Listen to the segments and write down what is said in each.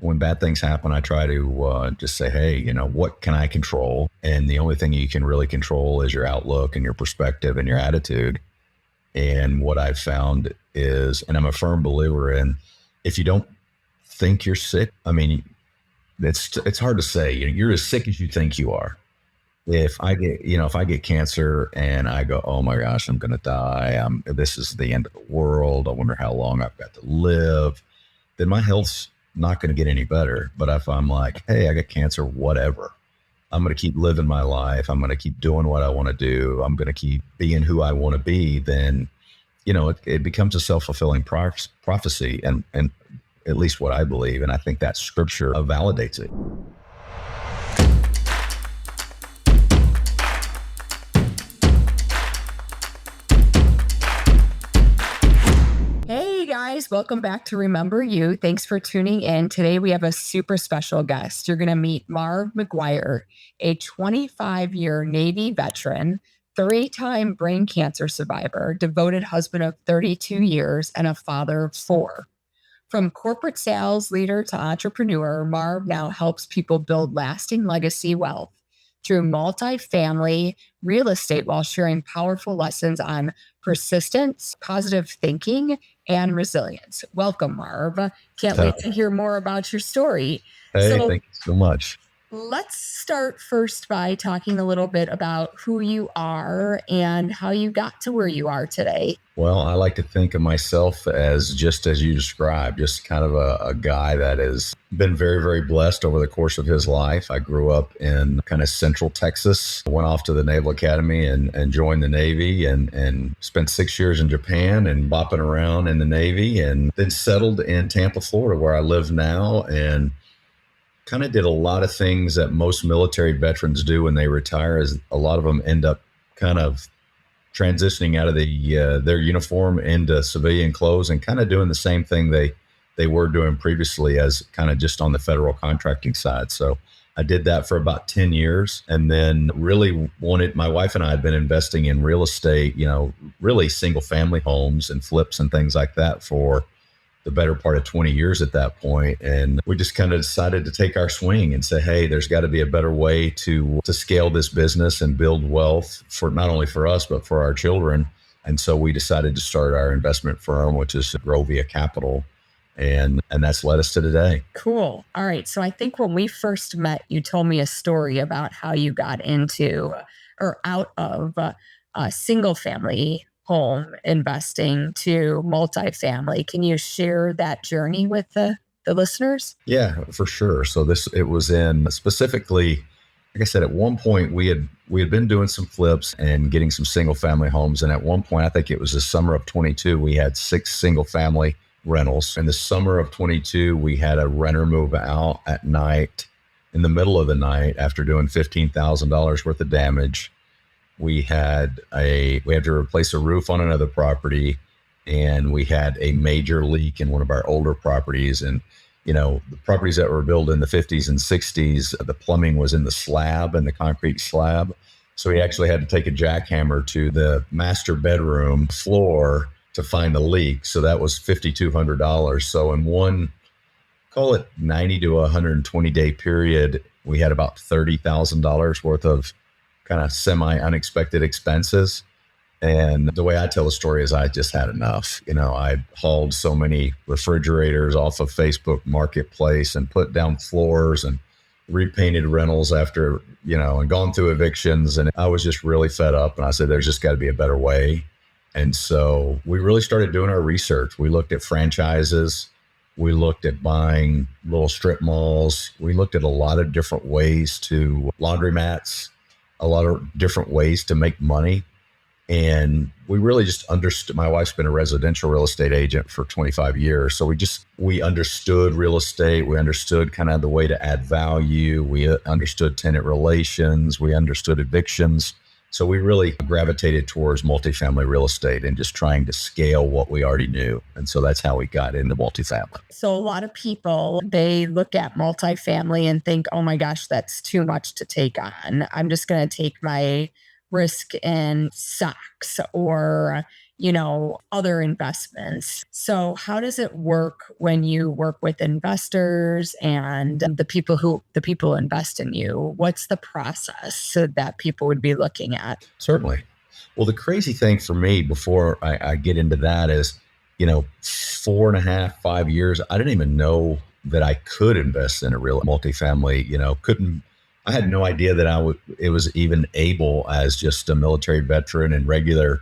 when bad things happen, I try to just say, hey, what can I control? And the only thing you can really control is your outlook and your perspective and your attitude. And what I've found is, and I'm a firm believer in, if you don't think you're sick, I mean, it's hard to say. You're as sick as you think you are. If I get cancer and I go, oh my gosh, I'm going to die. This is the end of the world. I wonder how long I've got to live. Then my health's not going to get any better. But if I'm like, hey, I got cancer, whatever, I'm going to keep living my life. I'm going to keep doing what I want to do. I'm going to keep being who I want to be. Then, it becomes a self-fulfilling prophecy. And at least what I believe. And I think that scripture validates it. Hey guys, welcome back to Remember You. Thanks for tuning in. Today we have a super special guest. You're going to meet Marv McGuire, a 25-year Navy veteran, 3-time brain cancer survivor, devoted husband of 32 years, and a father of 4. From corporate sales leader to entrepreneur, Marv now helps people build lasting legacy wealth through multifamily real estate while sharing powerful lessons on persistence, positive thinking, and resilience. Welcome, Marv. Can't wait to hear more about your story. Hey, thank you so much. Let's start first by talking a little bit about who you are and how you got to where you are today. Well, I like to think of myself as just as you described, just kind of a guy that has been very, very blessed over the course of his life. I grew up in kind of central Texas, went off to the Naval Academy and joined the Navy and spent 6 years in Japan and bopping around in the Navy, and then settled in Tampa, Florida, where I live now, and kind of did a lot of things that most military veterans do when they retire. Is a lot of them end up kind of transitioning out of their uniform into civilian clothes and kind of doing the same thing they were doing previously as kind of just on the federal contracting side. So I did that for about 10 years and then really my wife and I had been investing in real estate, really single family homes and flips and things like that for the better part of 20 years at that point. And we just kind of decided to take our swing and say, hey, there's got to be a better way to scale this business and build wealth for not only for us, but for our children. And so we decided to start our investment firm, which is Grovia Capital. And that's led us to today. Cool. All right. So I think when we first met, you told me a story about how you got into or out of a single family home investing to multifamily. Can you share that journey with the listeners? Yeah, for sure. So it was in specifically, like I said, at one point we had been doing some flips and getting some single family homes. And at one point, I think it was the summer of 22, we had 6 single family rentals. In the summer of 22, we had a renter move out at night in the middle of the night after doing $15,000 worth of damage. We had to replace a roof on another property, and we had a major leak in one of our older properties. And, the properties that were built in the 50s and 60s, the plumbing was in the slab and the concrete slab. So we actually had to take a jackhammer to the master bedroom floor to find the leak. So that was $5,200. So in one, call it 90 to 120 day period, we had about $30,000 worth of kind of semi-unexpected expenses. And the way I tell the story is I just had enough. I hauled so many refrigerators off of Facebook Marketplace and put down floors and repainted rentals after, and gone through evictions. And I was just really fed up. And I said, there's just got to be a better way. And so we really started doing our research. We looked at franchises. We looked at buying little strip malls. We looked at a lot of different ways to laundromats, a lot of different ways to make money. And we really just understood. My wife's been a residential real estate agent for 25 years. So we understood real estate. We understood kind of the way to add value. We understood tenant relations. We understood evictions. So we really gravitated towards multifamily real estate and just trying to scale what we already knew. And so that's how we got into multifamily. So a lot of people, they look at multifamily and think, oh my gosh, that's too much to take on. I'm just going to take my risk in stocks or, other investments. So how does it work when you work with investors and the people who invest in you? What's the process so that people would be looking at? Certainly. Well, the crazy thing for me before I get into that is, 4.5, 5 years, I didn't even know that I could invest in a real multifamily, I had no idea that it was even able, as just a military veteran and regular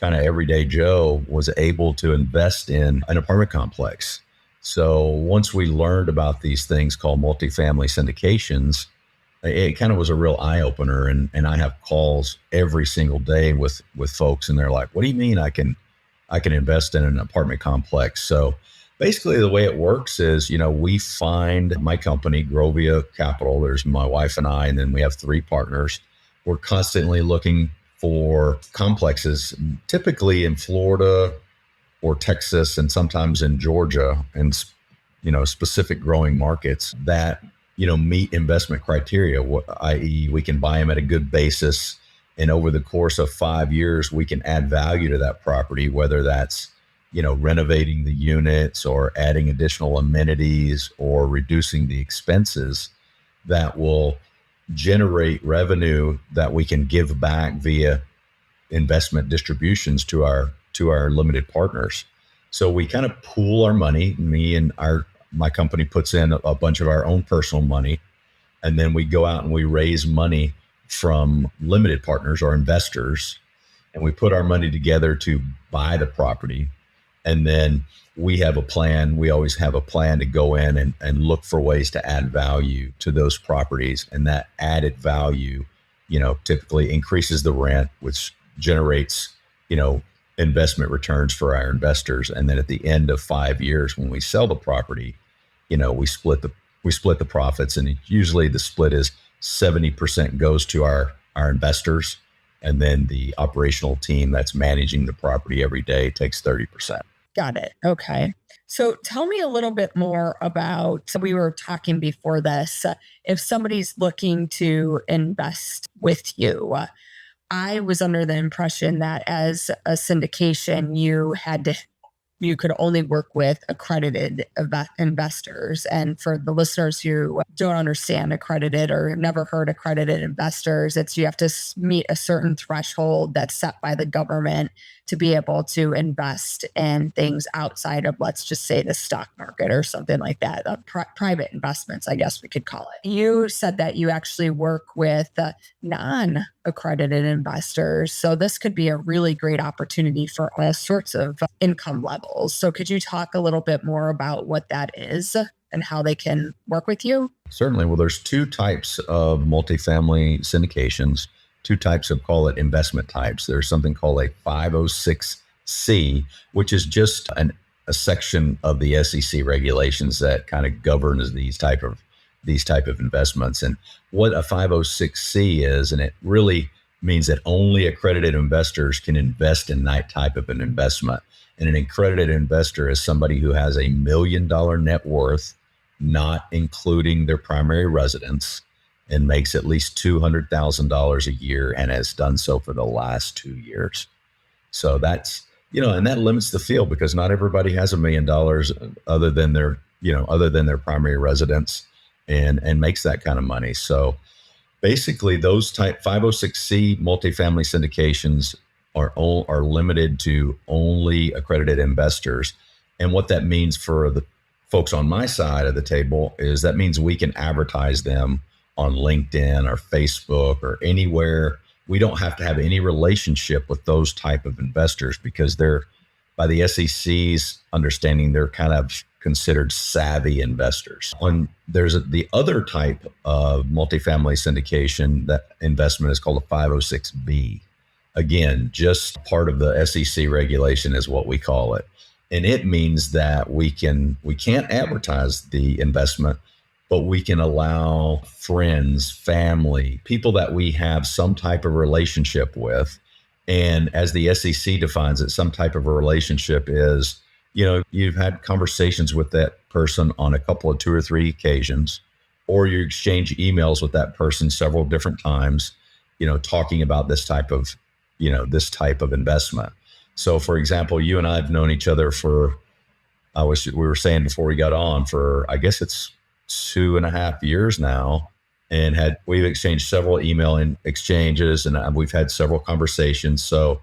kind of everyday Joe, was able to invest in an apartment complex. So once we learned about these things called multifamily syndications, it kind of was a real eye opener. And I have calls every single day with folks, and they're like, "What do you mean I can invest in an apartment complex?" So basically, the way it works is, we find my company, Grovia Capital. There's my wife and I, and then we have 3 partners. We're constantly looking for complexes, typically in Florida or Texas, and sometimes in Georgia, and specific growing markets that meet investment criteria, i.e., we can buy them at a good basis, and over the course of 5 years, we can add value to that property, whether that's renovating the units or adding additional amenities or reducing the expenses that will generate revenue that we can give back via investment distributions to our limited partners. So we kind of pool our money. My company puts in a bunch of our own personal money, and then we go out and we raise money from limited partners or investors, and we put our money together to buy the property. And then we have a plan. We always have a plan to go in and look for ways to add value to those properties. And that added value, typically increases the rent, which generates, investment returns for our investors. And then at the end of 5 years, when we sell the property, we split the profits. And usually the split is 70% goes to our investors. And then the operational team that's managing the property every day takes 30%. Got it. Okay. So tell me a little bit more about, we were talking before this, if somebody's looking to invest with you. I was under the impression that as a syndication, you could only work with accredited investors. And for the listeners who don't understand accredited or have never heard accredited investors, it's you have to meet a certain threshold that's set by the government to be able to invest in things outside of, let's just say, the stock market or something like that. Private investments, I guess we could call it. You said that you actually work with non-accredited investors. So this could be a really great opportunity for all sorts of income levels. So could you talk a little bit more about what that is and how they can work with you? Certainly. Well, there's 2 types of multifamily syndications, 2 types of, call it, investment types. There's something called a 506C, which is just a section of the SEC regulations that kind of governs these type of investments. And what a 506C is, and it really means that only accredited investors can invest in that type of an investment. And an accredited investor is somebody who has $1 million net worth, not including their primary residence, and makes at least $200,000 a year and has done so for the last 2 years. So that's, and that limits the field, because not everybody has $1 million other than their primary residence and makes that kind of money. So basically those type 506C multifamily syndications are limited to only accredited investors. And what that means for the folks on my side of the table is that means we can advertise them on LinkedIn or Facebook or anywhere. We don't have to have any relationship with those type of investors, because they're, by the SEC's understanding, they're kind of considered savvy investors. There's the other type of multifamily syndication, that investment is called a 506B. Again, just part of the SEC regulation is what we call it. And it means that we can't advertise the investment, but we can allow friends, family, people that we have some type of relationship with. And as the SEC defines it, some type of a relationship is, you've had conversations with that person on a couple of 2 or 3 occasions, or you exchange emails with that person several different times, talking about this type of investment. So for example, you and I have known each other for, we were saying before we got on, for, I guess it's 2.5 years now, and we've exchanged several exchanges, and we've had several conversations. So,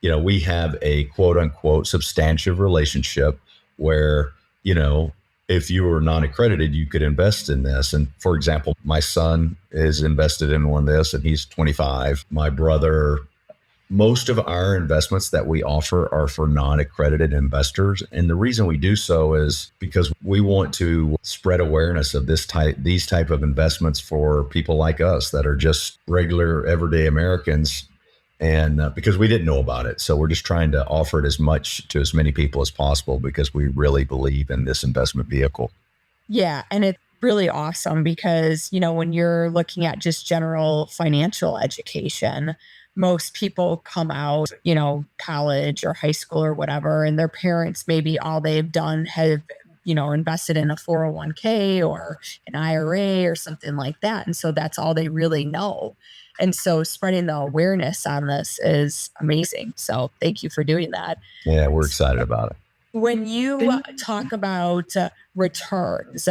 we have a quote unquote substantive relationship where, if you were non-accredited, you could invest in this. And for example, my son is invested in one of this, and he's 25. My brother, most of our investments that we offer are for non-accredited investors. And the reason we do so is because we want to spread awareness of these type of investments for people like us that are just regular everyday Americans. And because we didn't know about it. So we're just trying to offer it to as many people as possible because we really believe in this investment vehicle. Yeah. And it's really awesome because, when you're looking at just general financial education, most people come out, college or high school or whatever, and their parents, maybe all they've done have, invested in a 401k or an IRA or something like that. And so that's all they really know. And so spreading the awareness on this is amazing. So thank you for doing that. Yeah, we're excited about it. When you talk about returns,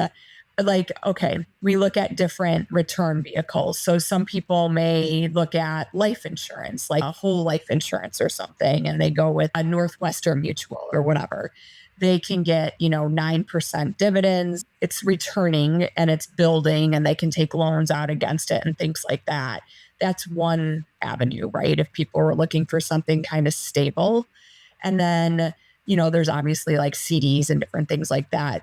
okay, we look at different return vehicles. So some people may look at life insurance, like a whole life insurance or something, and they go with a Northwestern Mutual or whatever. They can get, 9% dividends. It's returning and it's building, and they can take loans out against it and things like that. That's one avenue, right? If people were looking for something kind of stable. And then, there's obviously like CDs and different things like that.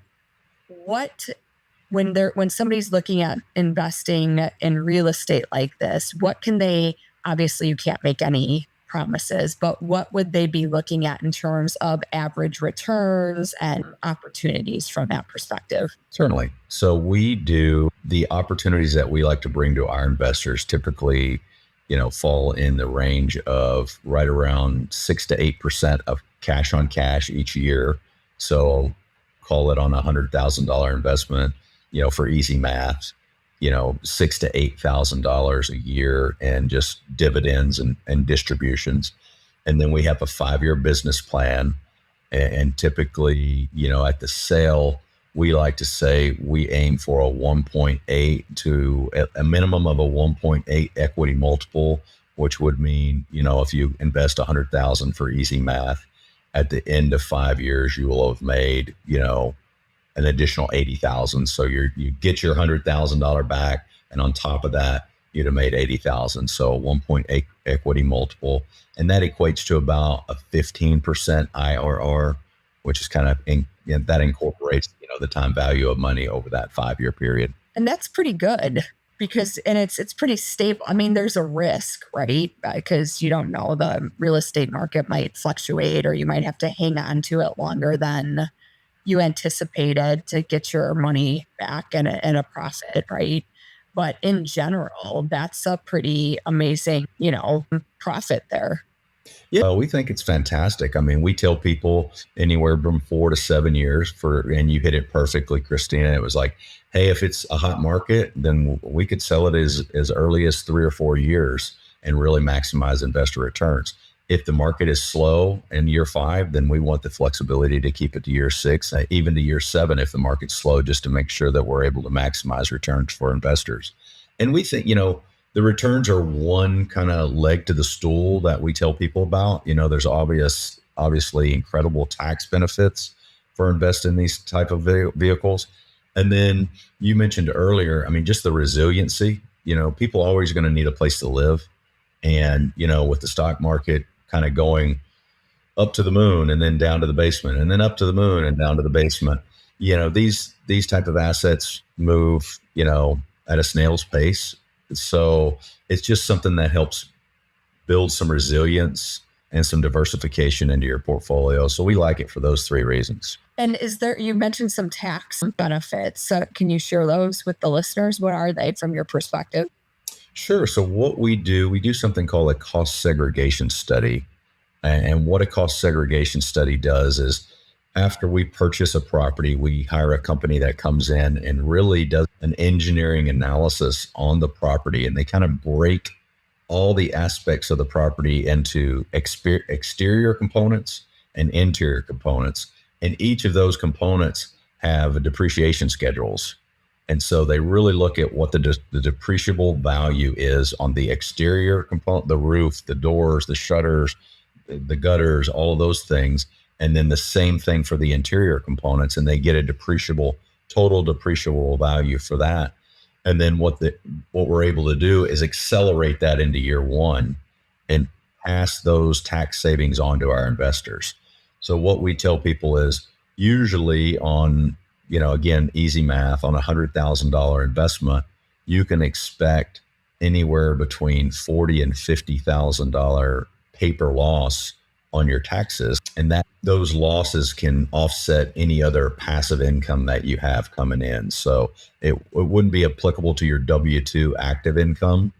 When somebody's looking at investing in real estate like this, what can they, obviously you can't make any promises, but what would they be looking at in terms of average returns and opportunities from that perspective? Certainly. So we do the opportunities that we like to bring to our investors typically, fall in the range of right around 6 to 8% of cash on cash each year. So call it on $100,000 investment, for easy math, $6,000 to $8,000 a year and just dividends and distributions. And then we have a 5-year business plan. And typically, at the sale, we like to say we aim for a 1.8 to a minimum of a 1.8 equity multiple, which would mean, if you invest 100,000 for easy math, at the end of 5 years, you will have made, an additional 80,000. So you get your $100,000 back, and on top of that, you'd have made 80,000. So 1.8 equity multiple, and that equates to about a 15% IRR, which is kind of that incorporates the time value of money over that 5-year period. And that's pretty good because it's pretty stable. I mean, there's a risk, right? Because you don't know, the real estate market might fluctuate, or you might have to hang on to it longer than you anticipated to get your money back and a profit, right? But in general, that's a pretty amazing, profit there. Yeah, we think it's fantastic. I mean, we tell people anywhere from 4 to 7 years and you hit it perfectly, Christina. It was like, hey, if it's a hot market, then we could sell it as early as 3 or 4 years and really maximize investor returns. If the market is slow in year 5, then we want the flexibility to keep it to year 6, even to year 7 if the market's slow, just to make sure that we're able to maximize returns for investors. And we think, the returns are one kind of leg to the stool that we tell people about. There's obviously incredible tax benefits for investing in these type of vehicles. And then you mentioned earlier, I mean, just the resiliency. People are always going to need a place to live. And, with the stock market kind of going up to the moon and then down to the basement and then up to the moon and down to the basement, these type of assets move, at a snail's pace. So it's just something that helps build some resilience and some diversification into your portfolio. So we like it for those 3 reasons. And you mentioned some tax benefits. Can you share those with the listeners? What are they from your perspective? Sure. So what we do something called a cost segregation study. And what a cost segregation study does is, after we purchase a property, we hire a company that comes in and really does an engineering analysis on the property, and they kind of break all the aspects of the property into exterior components and interior components. And each of those components have depreciation schedules. And so they really look at what the depreciable value is on the exterior component, the roof, the doors, the shutters, the gutters, all of those things. And then the same thing for the interior components. And they get a total depreciable value for that. And then what we're able to do is accelerate that into year one and pass those tax savings on to our investors. So what we tell people is usually on, again, easy math, on $100,000 investment, you can expect anywhere between $40,000 and $50,000 paper loss on your taxes. And that those losses can offset any other passive income that you have coming in. So it wouldn't be applicable to your W-2 active income.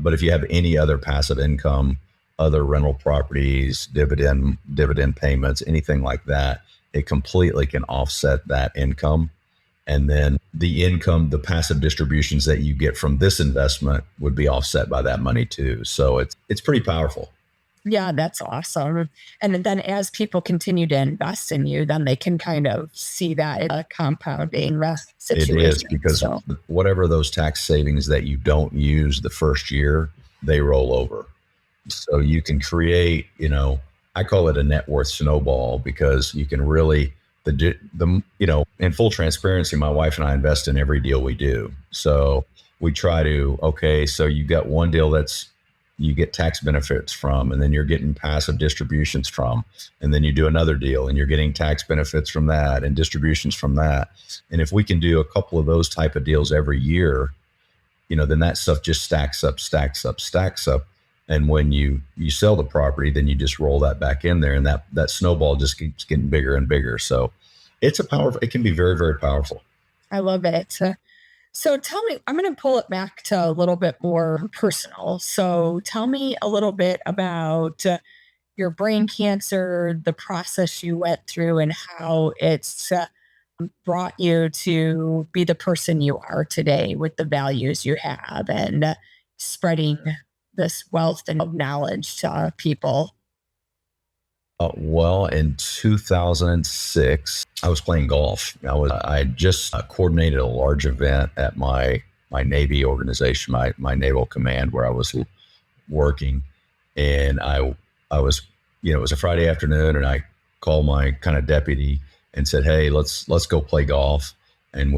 But if you have any other passive income, other rental properties, dividend payments, anything like that, it completely can offset that income. And then the passive distributions that you get from this investment would be offset by that money too. So it's pretty powerful. Yeah, that's awesome. And then as people continue to invest in you, then they can kind of see that in a compounding situation. It is, because whatever those tax savings that you don't use the first year, they roll over. So you can create, I call it a net worth snowball, because you can really, in full transparency, my wife and I invest in every deal we do. So we try to, so you got one deal you get tax benefits from, and then you're getting passive distributions from, and then you do another deal and you're getting tax benefits from that and distributions from that. And if we can do a couple of those type of deals every year, then that stuff just stacks up. And when you sell the property, then you just roll that back in there, and that snowball just keeps getting bigger and bigger. So it can be very, very powerful. I love it. So tell me, I'm going to pull it back to a little bit more personal. So tell me a little bit about your brain cancer, the process you went through, and how it's brought you to be the person you are today with the values you have, and spreading this wealth and knowledge to people. Well, in 2006, I was playing golf. I just coordinated a large event at my Navy organization, my Naval Command, where I was working, and I was, it was a Friday afternoon, and I called my kind of deputy and said, "Hey, let's go play golf." And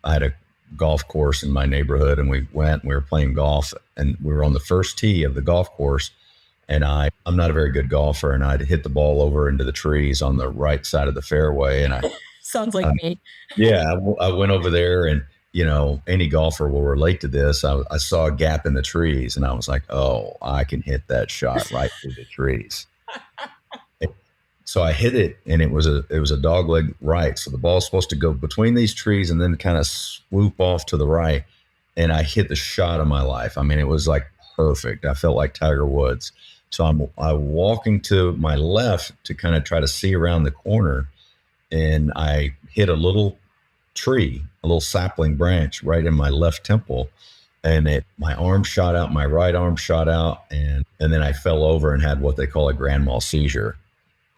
I had a golf course in my neighborhood, and we were playing golf, and we were on the first tee of the golf course. And I'm not a very good golfer, and I'd hit the ball over into the trees on the right side of the fairway. And sounds like me. Yeah, I went over there, and any golfer will relate to this. I saw a gap in the trees, and I was like, "Oh, I can hit that shot right through the trees." So I hit it, and it was a dog leg right. So the ball's supposed to go between these trees and then kind of swoop off to the right. And I hit the shot of my life. I mean, it was like perfect. I felt like Tiger Woods. So I'm walking to my left to kind of try to see around the corner, and I hit a little tree, a little sapling branch right in my left temple, and my arm shot out, my right arm shot out, and then I fell over and had what they call a grand mal seizure,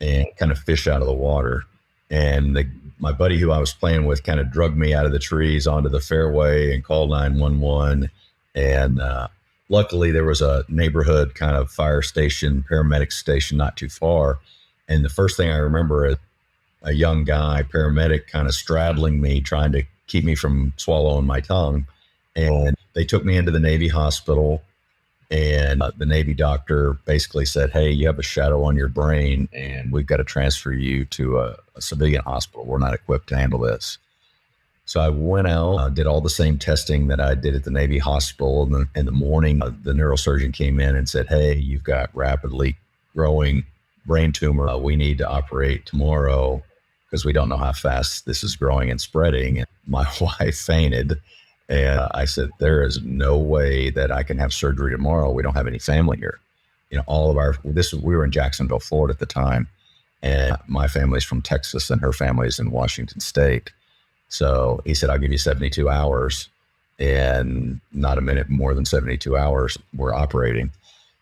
and kind of fish out of the water. And my buddy who I was playing with kind of drugged me out of the trees onto the fairway and called 911. And luckily, there was a neighborhood kind of fire station, paramedic station not too far. And the first thing I remember is a young guy, paramedic, kind of straddling me, trying to keep me from swallowing my tongue. And they took me into the Navy hospital. And the Navy doctor basically said, "Hey, you have a shadow on your brain, and we've got to transfer you to a civilian hospital. We're not equipped to handle this." So I went out, did all the same testing that I did at the Navy hospital. And in the morning, the neurosurgeon came in and said, "Hey, you've got rapidly growing brain tumor. We need to operate tomorrow because we don't know how fast this is growing and spreading." And my wife fainted. And I said, "There is no way that I can have surgery tomorrow. We don't have any family here. We were in Jacksonville, Florida at the time. And my family's from Texas, and her family's in Washington State." So he said, "I'll give you 72 hours. and not a minute more than 72 hours we're operating.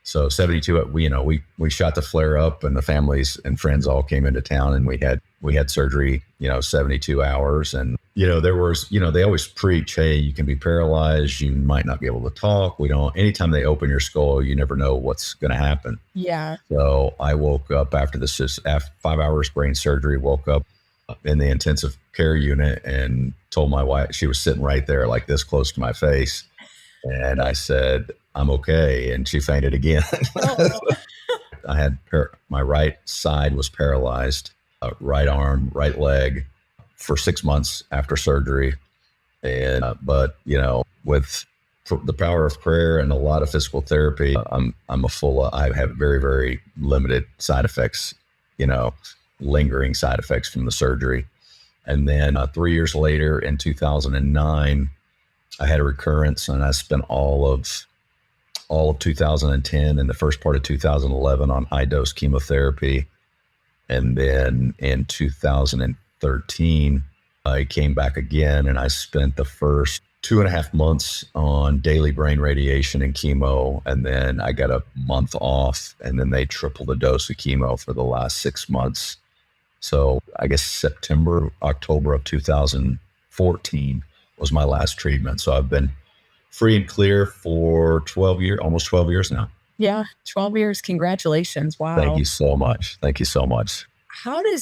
So 72, we shot the flare up, and the families and friends all came into town, and we had surgery, 72 hours. And, there was, they always preach, hey, you can be paralyzed. You might not be able to talk. Anytime they open your skull, you never know what's going to happen. Yeah. So I woke up after 5 hours brain surgery, woke up in the intensive care unit and told my wife, she was sitting right there like this close to my face. And I said, I'm okay. And she fainted again. Oh. I had my right side was paralyzed, right arm, right leg for 6 months after surgery. And, but, with the power of prayer and a lot of physical therapy, I have very, very limited side effects, lingering side effects from the surgery. And then 3 years later in 2009, I had a recurrence, and I spent all of 2010 and the first part of 2011 on high dose chemotherapy. And then in 2013, I came back again, and I spent the first 2.5 months on daily brain radiation and chemo. And then I got a month off, and then they tripled the dose of chemo for the last 6 months. So I guess October of 2014 was my last treatment. So I've been free and clear for almost 12 years now. Yeah, 12 years. Congratulations. Wow. Thank you so much. Thank you so much.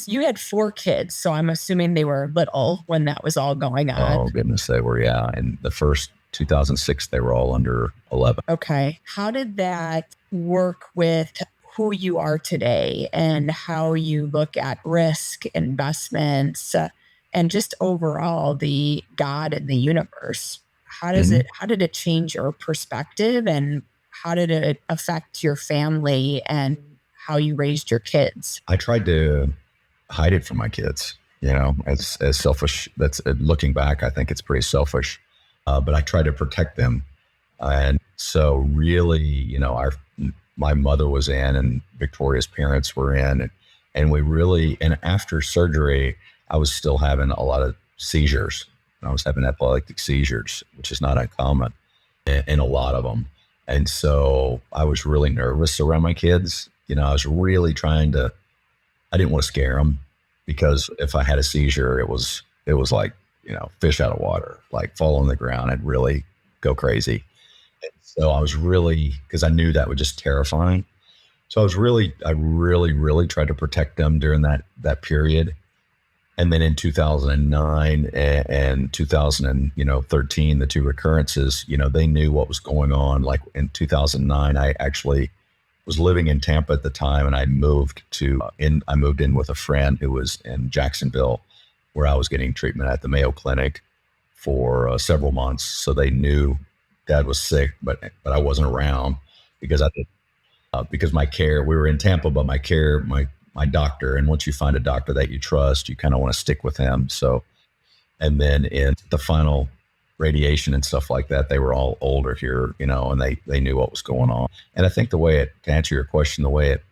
You had 4 kids, so I'm assuming they were little when that was all going on. Oh, goodness, they were, yeah. In the first 2006, they were all under 11. Okay. How did that work with who you are today and how you look at risk, investments, and just overall the God and the universe? How did it change your perspective, and how did it affect your family and how you raised your kids? I tried to hide it from my kids, as selfish. That's looking back, I think it's pretty selfish, but I tried to protect them. And so really, my mother was in, and Victoria's parents were in, and after surgery, I was still having a lot of seizures. I was having epileptic seizures, which is not uncommon in a lot of them. And so I was really nervous around my kids. I was really I didn't want to scare them, because if I had a seizure, it was like, fish out of water, like fall on the ground and really go crazy. And so I was because I knew that was just terrifying. So I really tried to protect them during that period. And then in 2009 and 2013, the 2 recurrences, they knew what was going on. Like in 2009, I actually was living in Tampa at the time, and I moved in with a friend who was in Jacksonville, where I was getting treatment at the Mayo Clinic for several months. So they knew Dad was sick, but I wasn't around because my care, we were in Tampa, but my doctor, and once you find a doctor that you trust, you kind of want to stick with him. So, and then in the final radiation and stuff like that, they were all older here, and they knew what was going on. And I think to answer your question, the way it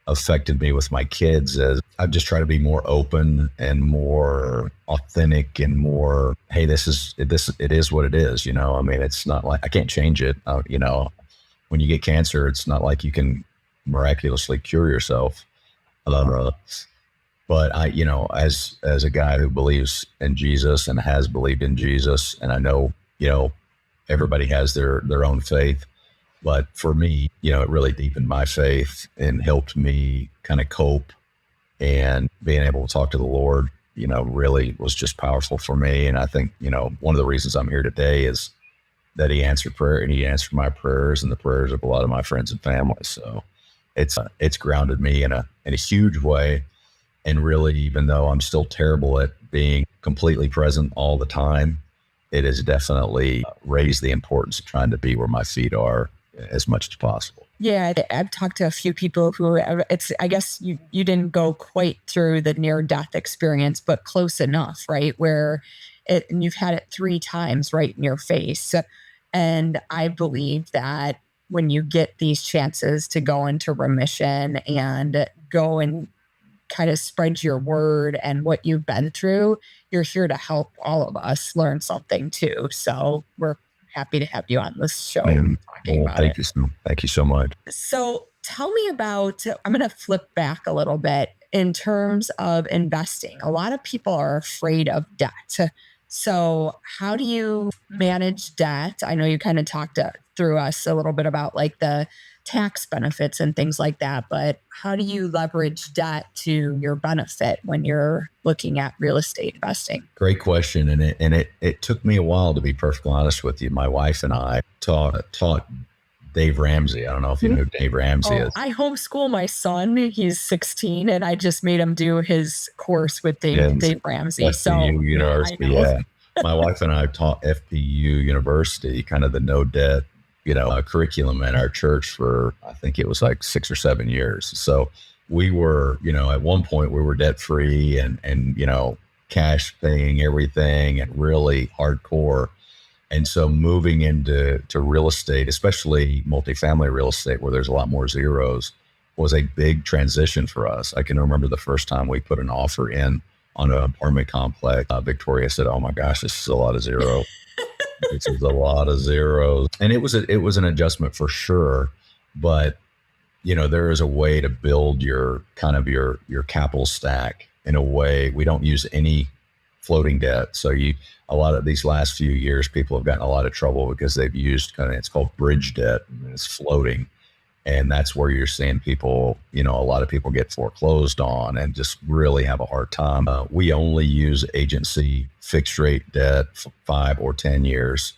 affected me with my kids is I just try to be more open and more authentic and more, hey, it is what it is. I mean, it's not like I can't change it. When you get cancer, it's not like you can miraculously cure yourself. But I, as a guy who believes in Jesus and has believed in Jesus, and I know, everybody has their own faith, but for me, it really deepened my faith and helped me kind of cope, and being able to talk to the Lord, really was just powerful for me. And I think, one of the reasons I'm here today is that he answered prayer, and he answered my prayers and the prayers of a lot of my friends and family. So it's grounded me in a huge way. And really, even though I'm still terrible at being completely present all the time, it has definitely raised the importance of trying to be where my feet are as much as possible. Yeah, I've talked to a few people I guess you didn't go quite through the near-death experience, but close enough, right? And you've had it 3 times right in your face. And I believe that when you get these chances to go into remission and go and kind of spread your word and what you've been through. You're here to help all of us learn something too. So we're happy to have you on this show talking Well, about it. thank you so much. So tell me about, I'm going to flip back a little bit in terms of investing. A lot of people are afraid of debt. So how do you manage debt? I know you kind of talked through us a little bit about like the tax benefits and things like that, but how do you leverage debt to your benefit when you're looking at real estate investing? Great question, and it took me a while, to be perfectly honest with you. My wife and I taught Dave Ramsey. I don't know if you know who Dave Ramsey is. I homeschool my son. He's 16, and I just made him do his course with Dave Ramsey. FPU University, yeah. My wife and I taught FPU University, kind of the no debt, curriculum at our church for, I think it was like 6 or 7 years. So we were, at one point we were debt free and cash paying everything and really hardcore. And so moving into real estate, especially multifamily real estate, where there's a lot more zeros, was a big transition for us. I can remember the first time we put an offer in on an apartment complex. Victoria said, "Oh my gosh, this is a lot of zero." This is a lot of zeros. And it was an adjustment for sure. But, there is a way to build your capital stack in a way. We don't use any floating debt. So a lot of these last few years, people have gotten a lot of trouble because they've used it's called bridge debt, and it's floating. And that's where you're seeing people, a lot of people get foreclosed on and just really have a hard time. We only use agency fixed rate debt for 5 or 10 years.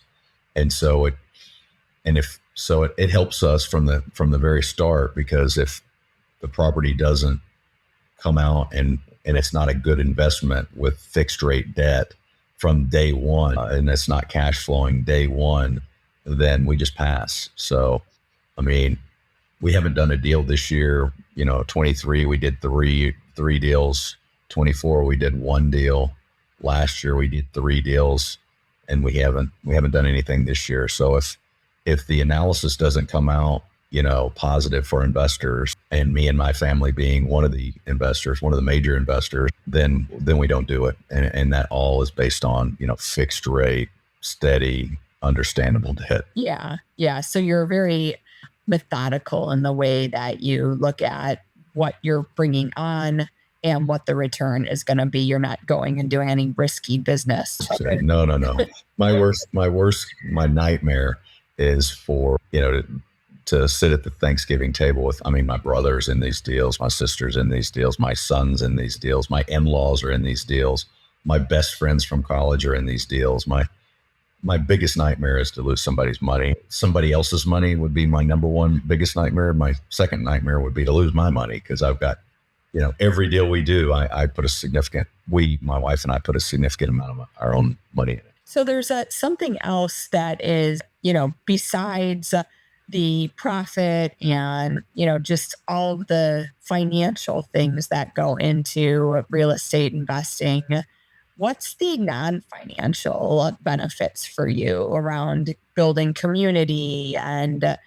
And so it helps us from the very start, because if the property doesn't come out and it's not a good investment with fixed rate debt from day one, and it's not cash flowing day one, then we just pass. So, we haven't done a deal this year. 23, we did three deals. 24, we did 1 deal. Last year we did 3 deals, and we haven't done anything this year. So if the analysis doesn't come out, positive for investors, and me and my family being one of the investors, one of the major investors, then we don't do it. And that all is based on, fixed rate, steady, understandable debt. Yeah. Yeah. So you're very methodical in the way that you look at what you're bringing on and what the return is going to be. You're not going and doing any risky business. No. My nightmare is for, to sit at the Thanksgiving table with, my brother's in these deals, my sister's in these deals, my son's in these deals, my in-laws are in these deals, my best friends from college are in these deals. My biggest nightmare is to lose somebody's money. Somebody else's money would be my number one biggest nightmare. My second nightmare would be to lose my money, because I've got, every deal we do, my wife and I put a significant amount of our own money in it. So there's something else that is, besides the profit and, just all of the financial things that go into real estate investing. What's the non-financial benefits for you around building community and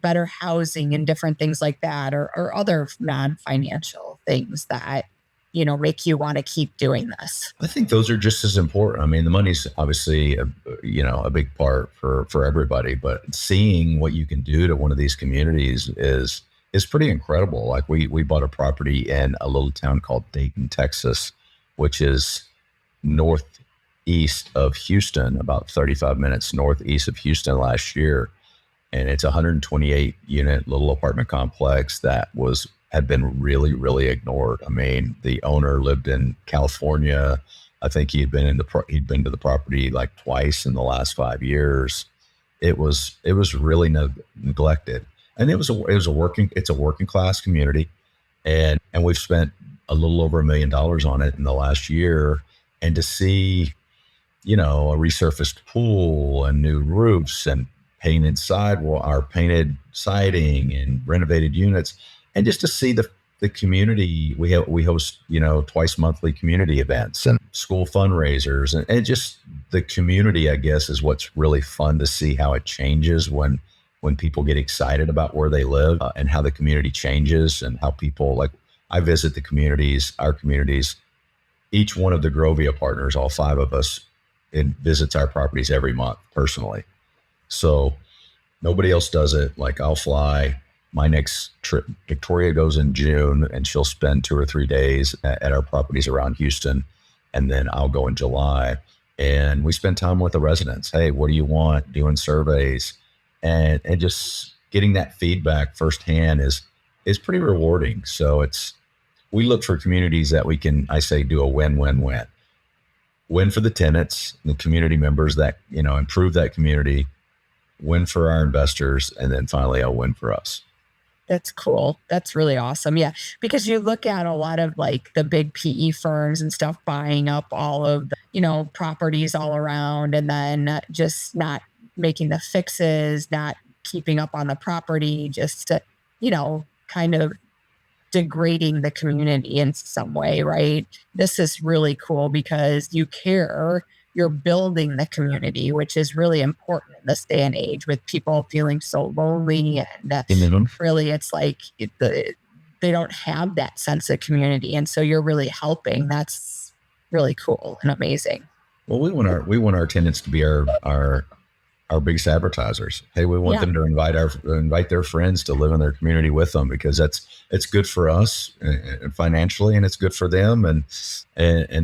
better housing and different things like that, or other non-financial things that, make you want to keep doing this? I think those are just as important. The money's obviously, a big part for everybody, but seeing what you can do to one of these communities is pretty incredible. Like we bought a property in a little town called Dayton, Texas, which is northeast of Houston, about 35 minutes northeast of Houston last year. And it's a 128 unit little apartment complex that had been really, really ignored. The owner lived in California. I think he'd been to the property like twice in the last 5 years. It was really neglected. And it's a working class community. And we've spent a little over $1 million on it in the last year. And to see, a resurfaced pool and new roofs and painted siding and renovated units, and just to see the community, we host, twice monthly community events and school fundraisers, and just the community, I guess, is what's really fun to see how it changes when people get excited about where they live, and how the community changes, and how people, like I visit the communities, our communities. Each one of the Grovia partners, all 5 of us, visits our properties every month personally. So nobody else does it. Like, I'll fly. My next trip, Victoria goes in June, and she'll spend 2 or 3 days at our properties around Houston. And then I'll go in July, and we spend time with the residents. Hey, what do you want? Doing surveys, and just getting that feedback firsthand is pretty rewarding. So we look for communities that we can, I say, do a win-win-win. Win for the tenants, the community members that, improve that community, win for our investors, and then finally a win for us. That's cool. That's really awesome. Yeah. Because you look at a lot of like the big PE firms and stuff buying up all of the, properties all around, and then just not making the fixes, not keeping up on the property, just, kind of degrading the community in some way, right? This is really cool because you care. You're building the community, which is really important in this day and age with people feeling so lonely. And really, it's like they don't have that sense of community. And so you're really helping. That's really cool and amazing. Well, we want our tenants to be our biggest advertisers. Hey, we want them to invite their friends to live in their community with them, because it's good for us financially, and it's good for them, and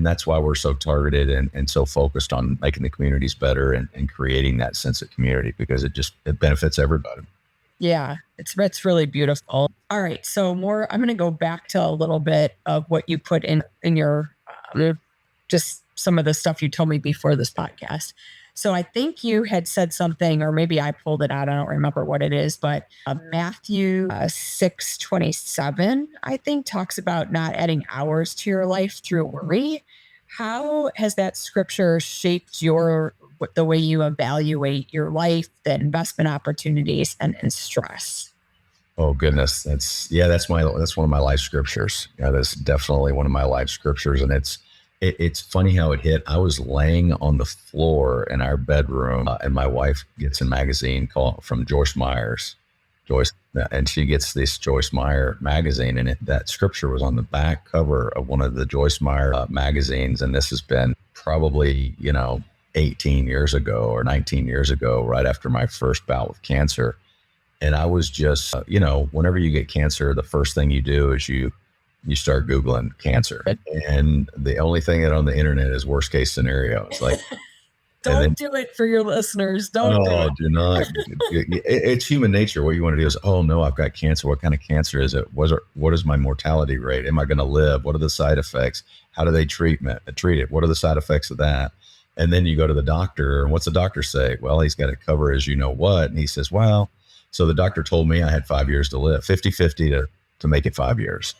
that's why we're so targeted and so focused on making the communities better and creating that sense of community, because it benefits everybody. Yeah, it's really beautiful. All right, so I'm going to go back to a little bit of what you put in your just some of the stuff you told me before this podcast. So I think you had said something, or maybe I pulled it out. I don't remember what it is, but Matthew 6:27, I think, talks about not adding hours to your life through worry. How has that scripture shaped the way you evaluate your life, the investment opportunities, and stress? Oh goodness, that's one of my life scriptures. Yeah, that's definitely one of my life scriptures, and it's funny how it hit. I was laying on the floor in our bedroom, and my wife gets a magazine called from Joyce Myers. And she gets this Joyce Meyer magazine, and that scripture was on the back cover of one of the Joyce Meyer magazines. And this has been probably, 18 years ago or 19 years ago, right after my first bout with cancer. And I was just, whenever you get cancer, the first thing you do is you start Googling cancer. And the only thing that on the internet is worst case scenario. It's like, Don't do it for your listeners. Don't do not. It's human nature. What you want to do is, oh no, I've got cancer. What kind of cancer is it? What is my mortality rate? Am I going to live? What are the side effects? How do they treat it? What are the side effects of that? And then you go to the doctor, and what's the doctor say? Well, he's got to cover as you know what. And he says, well, so the doctor told me I had 5 years to live, 50-50 to make it 5 years.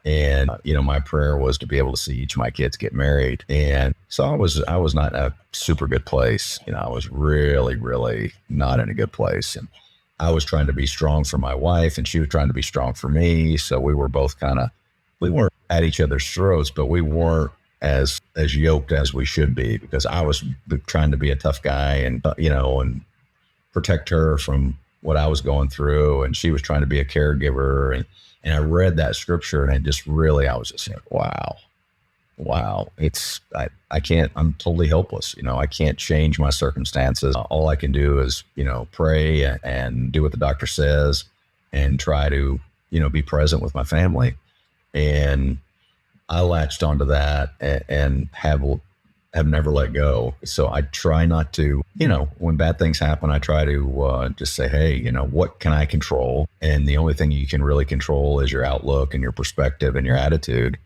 And, my prayer was to be able to see each of my kids get married. And so I was not in a super good place. I was really, really not in a good place. And I was trying to be strong for my wife, and she was trying to be strong for me. So we were both we weren't at each other's throats, but we weren't as yoked as we should be, because I was trying to be a tough guy and, and protect her from what I was going through. And she was trying to be a caregiver. And I read that scripture, and I was just like, wow. I'm totally helpless. I can't change my circumstances. All I can do is, pray and do what the doctor says and try to, be present with my family. And I latched onto that and have never let go. So I try not to, when bad things happen, I try to just say, hey, what can I control? And the only thing you can really control is your outlook and your perspective and your attitude.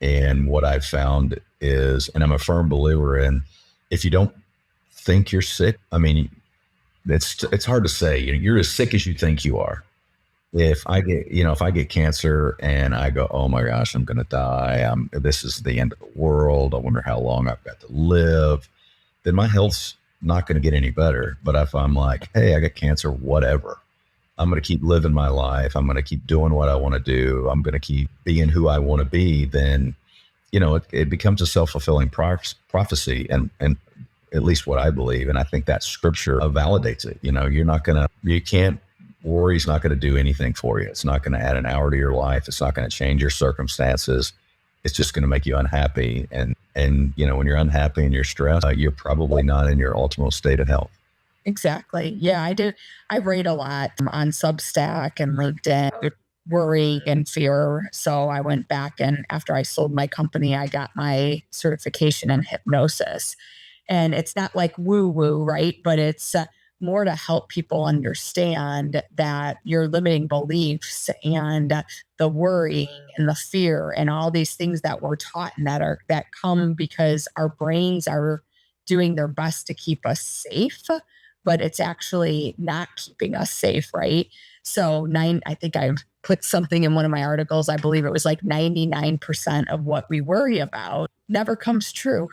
And what I've found is, and I'm a firm believer in, if you don't think you're sick, I mean, it's hard to say, you're as sick as you think you are. If I get cancer and I go, oh my gosh, I'm going to die. This is the end of the world. I wonder how long I've got to live. Then my health's not going to get any better. But if I'm like, hey, I got cancer, whatever, I'm going to keep living my life. I'm going to keep doing what I want to do. I'm going to keep being who I want to be. Then, it becomes a self-fulfilling prophecy. And at least what I believe. And I think that scripture validates it. You can't worry's not going to do anything for you. It's not going to add an hour to your life. It's not going to change your circumstances. It's just going to make you unhappy. And when you're unhappy and you're stressed, you're probably not in your ultimate state of health. Exactly. Yeah, I do. I read a lot on Substack and LinkedIn, worry and fear. So I went back, and after I sold my company, I got my certification in hypnosis. And it's not like woo woo, right? But it's more to help people understand that your limiting beliefs and the worrying and the fear and all these things that we're taught and that come because our brains are doing their best to keep us safe, but it's actually not keeping us safe, right? So I think I put something in one of my articles. I believe it was like 99% of what we worry about never comes true.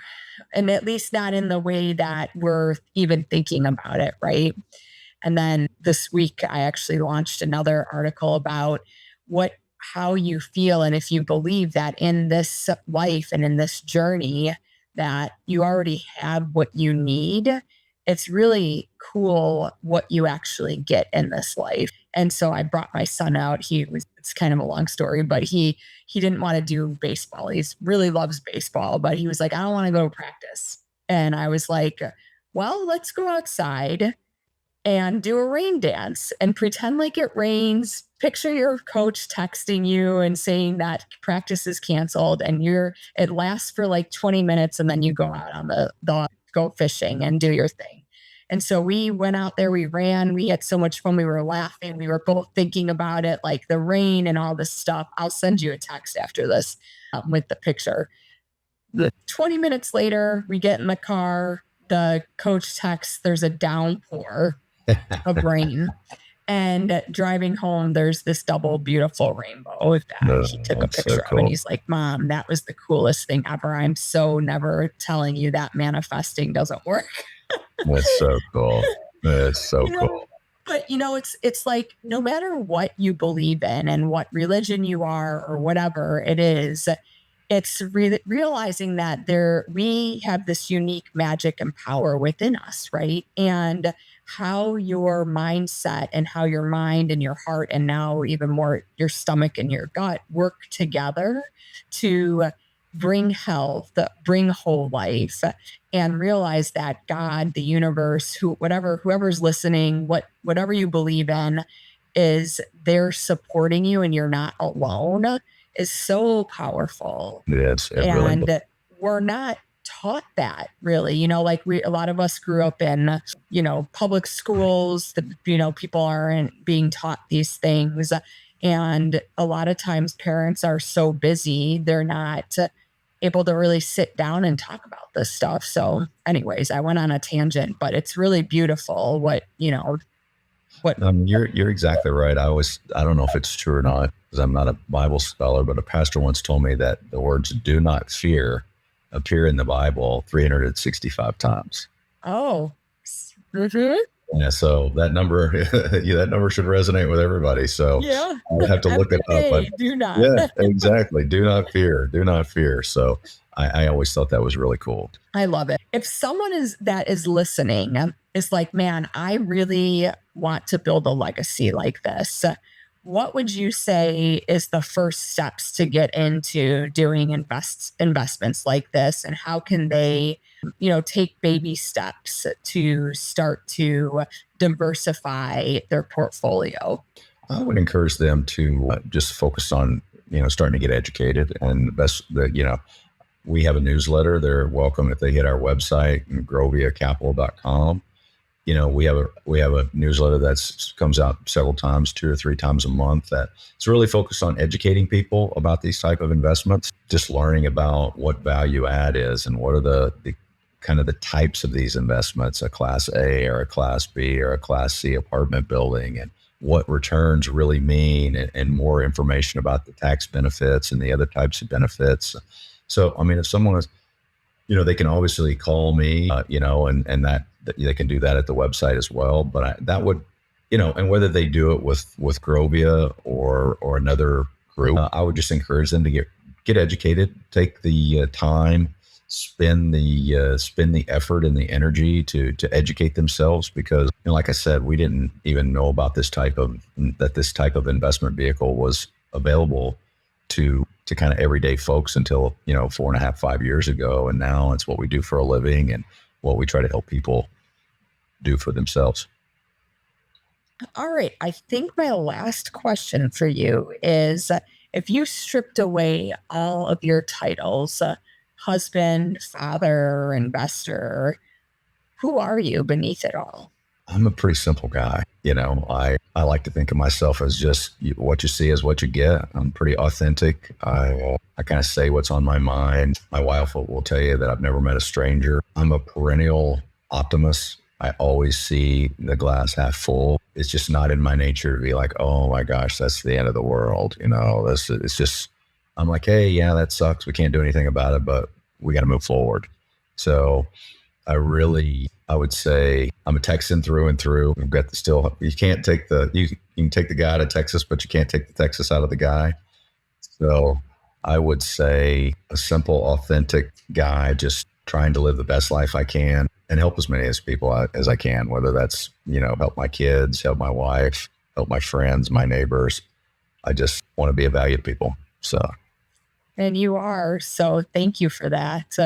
And at least not in the way that we're even thinking about it, right? And then this week, I actually launched another article about how you feel. And if you believe that in this life and in this journey that you already have what you need, it's really cool what you actually get in this life. And so I brought my son out. It's kind of a long story, but he didn't want to do baseball. He really loves baseball, but he was like, I don't want to go to practice. And I was like, well, let's go outside and do a rain dance and pretend like it rains. Picture your coach texting you and saying that practice is canceled, and it lasts for like 20 minutes, and then you go out on the go fishing and do your thing. And so we went out there, we ran, we had so much fun. We were laughing. We were both thinking about it, like the rain and all this stuff. I'll send you a text after this with the picture. 20 minutes later, we get in the car. The coach texts, there's a downpour of rain. And driving home, there's this double beautiful rainbow that he took a picture of. And he's like, Mom, that was the coolest thing ever. I'm so never telling you that manifesting doesn't work. That's so cool. That's so cool. But it's like, no matter what you believe in and what religion you are or whatever it is, it's realizing that we have this unique magic and power within us, right? And how your mindset and how your mind and your heart, and now even more your stomach and your gut, work together to bring health, bring whole life, and realize that God, the universe, whoever's listening, whatever you believe in, is there supporting you, and you're not alone, is so powerful. Yes, and really, we're not taught that really. Like a lot of us grew up in public schools. People aren't being taught these things, and a lot of times parents are so busy they're not able to really sit down and talk about this stuff. So anyways, I went on a tangent, but it's really beautiful what. You're exactly right. I don't know if it's true or not, because I'm not a Bible scholar, but a pastor once told me that the words "do not fear" appear in the Bible 365 times. Oh. Mm-hmm. Yeah, so that number should resonate with everybody. So yeah, I have to look it up. But do not. Yeah, exactly. Do not fear. Do not fear. So I always thought that was really cool. I love it. If someone is listening is like, man, I really want to build a legacy like this, what would you say is the first steps to get into doing investments like this? And how can they, take baby steps to start to diversify their portfolio? I would encourage them to just focus on, starting to get educated. And we have a newsletter. They're welcome if they hit our website, groviacapital.com. We have a newsletter that comes out several times, 2 or 3 times a month, that it's really focused on educating people about these type of investments, just learning about what value add is and what are the kind of the types of these investments, a Class A or a Class B or a Class C apartment building, and what returns really mean, and more information about the tax benefits and the other types of benefits. So, if someone is, they can obviously call me, and that they can do that at the website as well. But that would, and whether they do it with Grovia or another group, I would just encourage them to get educated, take the time, spend the effort and the energy to educate themselves, because like I said, we didn't even know about this type of investment vehicle was available to kind of everyday folks until 4.5, 5 years ago, and now it's what we do for a living and what we try to help people do for themselves. All right. I think my last question for you is if you stripped away all of your titles, husband, father, investor, who are you beneath it all? I'm a pretty simple guy. I like to think of myself as just what you see is what you get. I'm pretty authentic. I kind of say what's on my mind. My wife will tell you that I've never met a stranger. I'm a perennial optimist. I always see the glass half full. It's just not in my nature to be like, oh my gosh, that's the end of the world. It's just, I'm like, hey, yeah, that sucks. We can't do anything about it, but we got to move forward. So I would say I'm a Texan through and through. We've got you can't take you can take the guy out of Texas, but you can't take the Texas out of the guy. So I would say a simple, authentic guy, just trying to live the best life I can and help as many people as I can, whether that's, help my kids, help my wife, help my friends, my neighbors. I just want to be a value to people. So. And you are. So thank you for that.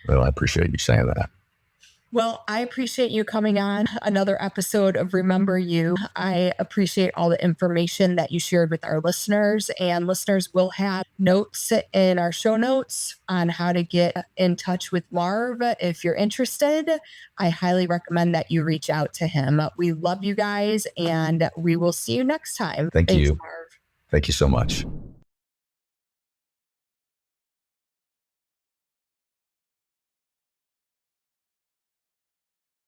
Well, I appreciate you saying that. Well, I appreciate you coming on another episode of Remember You. I appreciate all the information that you shared with our listeners, and listeners will have notes in our show notes on how to get in touch with Marv. If you're interested, I highly recommend that you reach out to him. We love you guys, and we will see you next time. Thanks, you, Marv. Thank you so much.